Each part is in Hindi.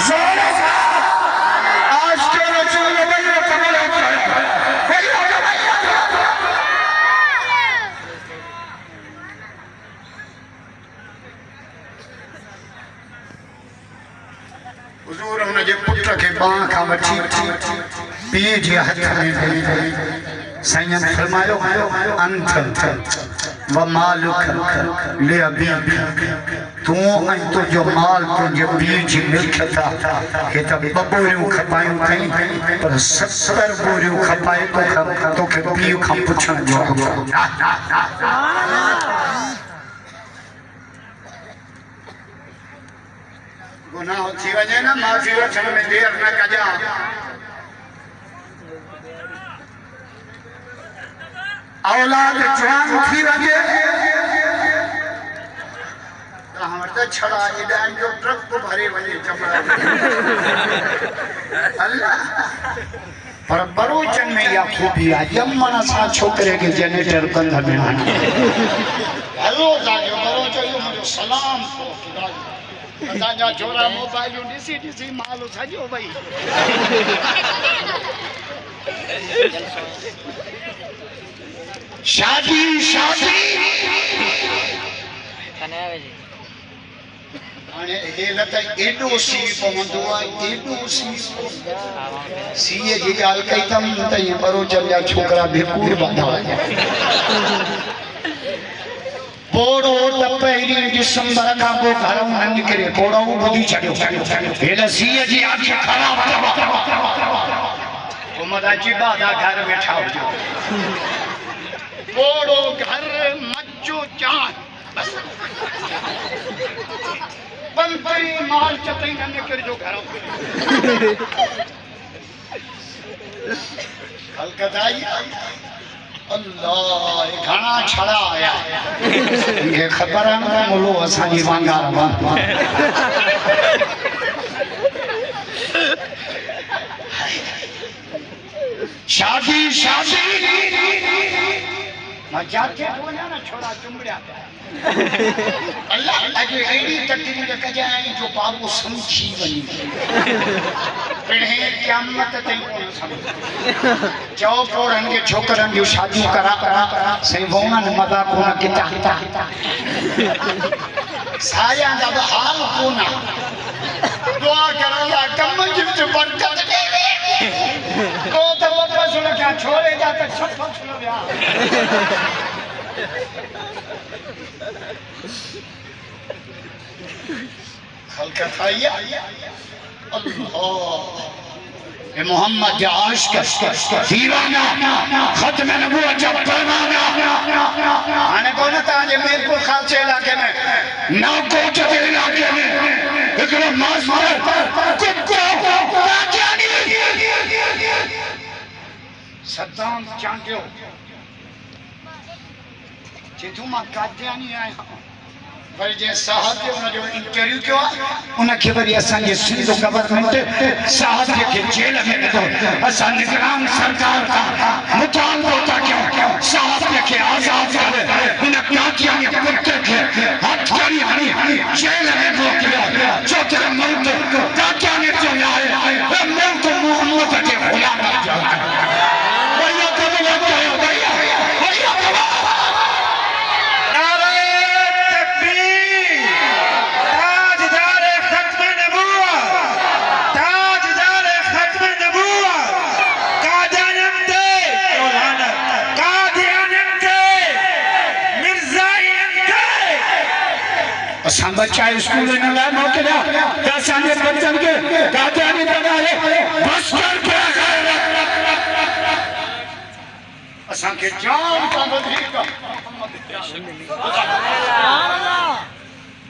जोर से आज के रसूल बल्ले कमल हुजूर उनजे पुत्र के बां खां वठी पीउ जे हथ में साईं फरमायो अंत व मालुक ले अबी तू ऐं तुंहिंजो माल तुंहिंजे पीउ जी मिल्कियत हे त ॿ बोरियूं खपायूं कई पर 70 बोरियूं खपाए तोखे पीउ खां पुछण जो गुनाह थी वञे न माफ़ी वठण में देर न कजा औलाद जवान थी वञे त हमर त छड़ा एॾां जो ट्रक भरे वञे चमड़ा अल्लाह पर बरोचन में या खूबी आहे जमण सां छोकरे के जनरेटर कंध में हलो जागो बरोचन जो मुझो सलाम असांजा छोरा मोबाइलूं ॾिसी ॾिसी माल सॼो भई शादी शादी हाणे हे न त एॾो सी पवंदो आहे एॾो सी सीअ जी ॻाल्हि कई अथमि त ईअं बरोचन जा छोकिरा बेकूर बांधा पोड़ो त पहिरीं दिसंबर खां पोइ घर न निकिरे पोड़ो ॿुधी छॾियो हेॾा सीअ जी आखि ख़राब घुमंदा चिॿादा घर वेठा हुजो पोड़ो घर मचो चांद पंपरी मार्च ताईं न निकिरजो घरों कलकत्ता अल्लाह घणा छड़ा आया ये खबर है मुलो असांजी वांगार शादी शादी मजाक के बोला ना छोड़ा चुमड़िया अल्लाह अजे एडी तकदीर कजाई जो बाबू समझी वनी पिणे क़यामत ताईं कोन समझ चओ पोरन के छोकरन जो शादी करा सही वोनन मजा कोन किता साया दा हाल कोना दुआ करला कम जित बरकत देवे को तो वापस न क्या छोड़े जा तक सब छुलो या कलकत्ता अल्लाह ए मोहम्मद के आशिक दीवाना खत्म नबूवत का पैमाना आने को ना ताजे मीरपुर खालसे इलाके में नाकोट के इलाके में एकड़ो मास मार कुत्ता कादियानी सद्दाम चांटियो जेतू मां कादियानी आया पर जे साहब के उन जो इंटरव्यू किया उन के वरी असन जे सिंध गवर्नमेंट साहब के जेल में विधो असन निगरान सरकार का मुतालबो था क्यों साहब के आजाद करे उन कादियानी कुत्ते के हाथ करी हनी जेल में मोकलिया जो तेरे मुल्क कादियानी जो आए वो मुल्क मोहम्मद के गुलाम बन जाए भैया कब लग गए भैया भैया असां बच्चा स्कूल न ला मोकलिया त असांजे बच्चन के कादियानी बनाए बस कर के असां के जान का वधीक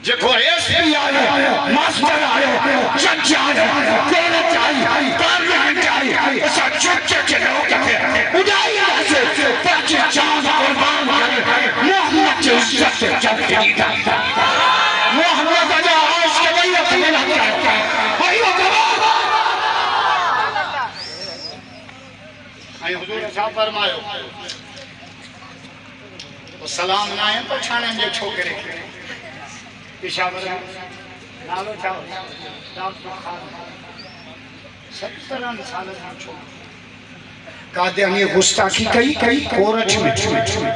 जेको एसपी आयो मास्टर आयो जज आयो कोर्ट आयो पार्लियामेंट आयो असां चुप के लोग थे उड़ाई से पांच जान कुर्बान करे मोहम्मद की इज्जत जल्दी दा मोहम्मद का आश के भैया पीला भैया आई हुजूर साहब फरमायो वो सलाम ना है पछाणन जे छोकरे पेशावर नालो चाहो सत्तरन साल जो कादियानी गुस्ताखी कई कोरठ में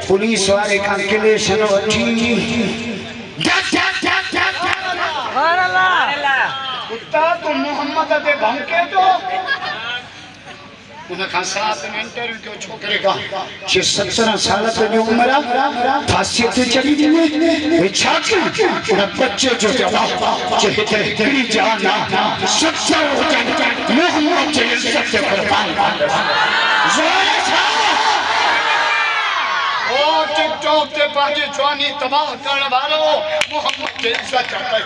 पुलिस वाले का किले शनो अची कुत्ता तो मोहम्मद दे भंके तो उनका साथ में इंटरव्यू क्यों छोकरे का 17 साल की उम्र फांसी पे चली गई इच्छा की उन बच्चे जो जवाब चाहते तेरी जाना सच्चा हो जाए मोहम्मद के सत्य कुर्बान ओ टिकटॉक पे पाजी जवानी तबाह करने वालों मोहम्मद के इज्जत करते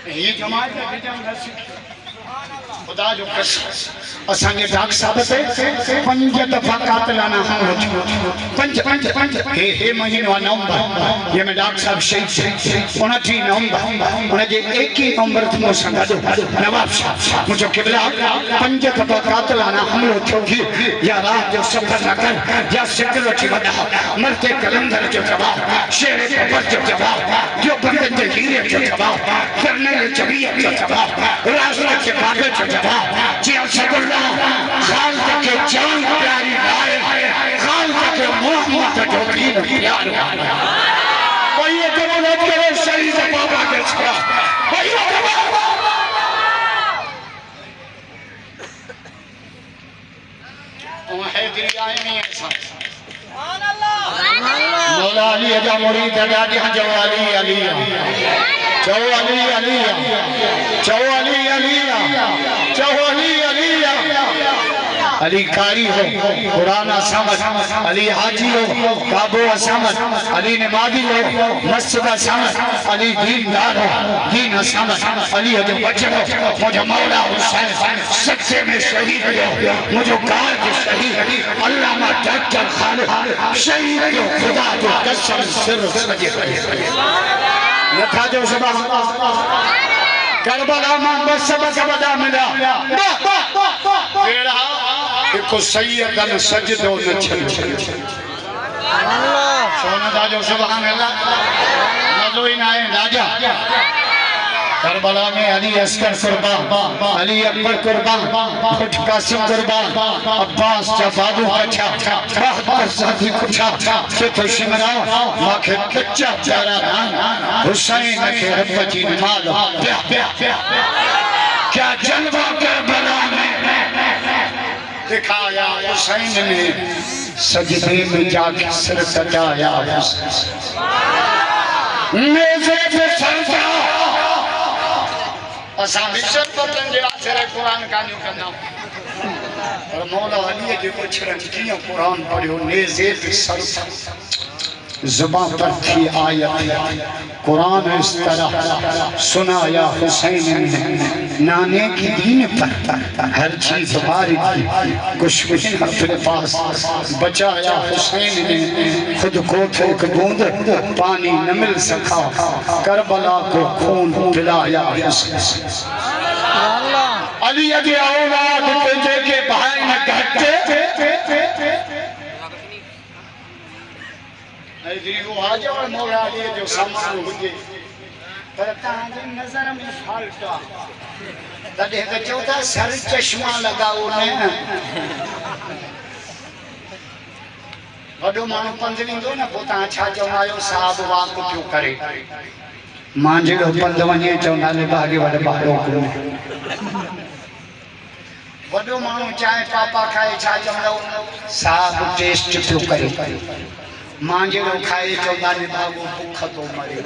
ये जमात में बेजान रसी खुदा जो कसम असांजे डॉक्टर साहब से 5 दफा कातलाना हमलो थियो 5 हे महीनो नवंबर ये में डॉक्टर साहब शहीद 29 नवंबर उन जे 21 नवंबर मो संगदो नवाब साहब मुझे किबला 5 दफा कातलाना हमलो थियो कि या रात जो सफर न कर या सिक्योरिटी वदा मरते कलंदर जो जवाब शेर कबर जो जवाब जो बंदे के हीरे जो जवाब करने जबीयत जो जवाब रास्ते के कागज जो जवाब जी अल्लाह खान के जान प्यारी लाए खान के मोहम्मद जो दीन प्यार कोई ये जवाब करे शहीद बाबा के छा कोई वो है दिल आए नहीं ऐसा सुभान अल्लाह मौला अली अजा मुरीद अजा जवाली अली चौअली अली चौअली अली चौअली अली अली कारी हो कुरान समझ अली हाजी हो काबो समझ अली नमाजी हो मस्जिद समझ अली दीनदार हो दीन समझ अली जो बचन हो मुझे मौला हुसैन सच्चे में शहीद हो मुझे गाल के शहीद अल्लामा डॉक्टर खालिद शहीद हो खुदा जो कसम सिर सजे नथा जो सबा करबला में बस सबक बदा मिला तेरा को सैयदन सजदो न छल सोना दाजो सुभान अल्लाह मजो ही ना है राजा करबला में अली अस्कर कुर्बान अली अकबर कुर्बान खुद कासिम कुर्बान अब्बास जा बाबू अच्छा बहादुर साथी कुछा से तो शिमरा माखे कच्चा प्यारा नाम हुसैन के रब जी माल क्या जलवा करबला में दिखाया हुसैन ने सजदे में जाके सिर सजाया मेज़े पे सर असा विशर पतन जे आसरे कुरान कानियो करना पर मौला अली जे पुछरन कियो कुरान पढ़ियो नेज़े पे सर ज़ुबान पर थी आयत कुरान इस तरह सुनाया हुसैन ने नाने की दीन पर हर चीज हमारी कुछ भी अपने पास बचाया हुसैन ने खुद को एक बूंद पानी न मिल सका करबला को खून पिलाया हुसैन अली अगे औलाद के भाई न घटे वो आ जाओ मौला अली जो सामान हुजे पर तांजे नजर में फाल्ट तडे त चौथा सर चश्मा लगाओ ने वडो मानु पंध विंदो न पोता छा चवायो साहब वाक क्यों करे मांजेड़ो पंध वने चवंदा ले भागे वड बारो को वडो मानु चाय पापा खाए छा चवंदा साहब टेस्ट क्यों करे मांजेड़ो खाए चवंदा ले भागो भूख तो मरे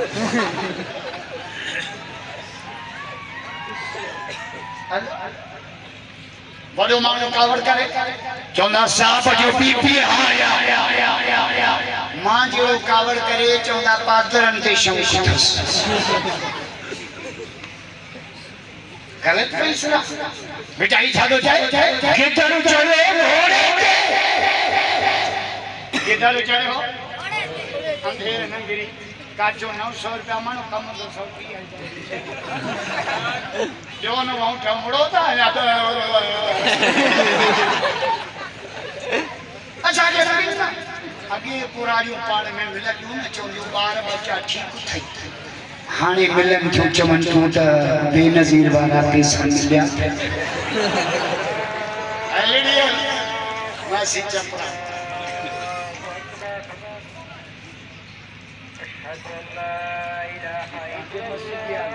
बड़ो मानो कावड़ करे चौंदा साहब जो बीपी आया मां जो कावड़ करे चौंदा पादरन ते शंख गलत फैसला बेटा ही छाड़ो जाए केतरो चले घोड़े केतरो चले हो अंधेर नंगरी काचो 900 रुपया मानो कम 200 रुपया जो न वहां ठमड़ो था या तो अच्छा जे अगे पुरारियों पाण में मिलंदियूं न चवंदियूं ॿार बच्चा ठीक थई हाणे मिलन थियूं चवनि थियूं त बेनज़ीर वारा पैसा मिलिया हलड़िया वासी चपड़ा अशहदु अल्ला इलाहा इल्लल्लाह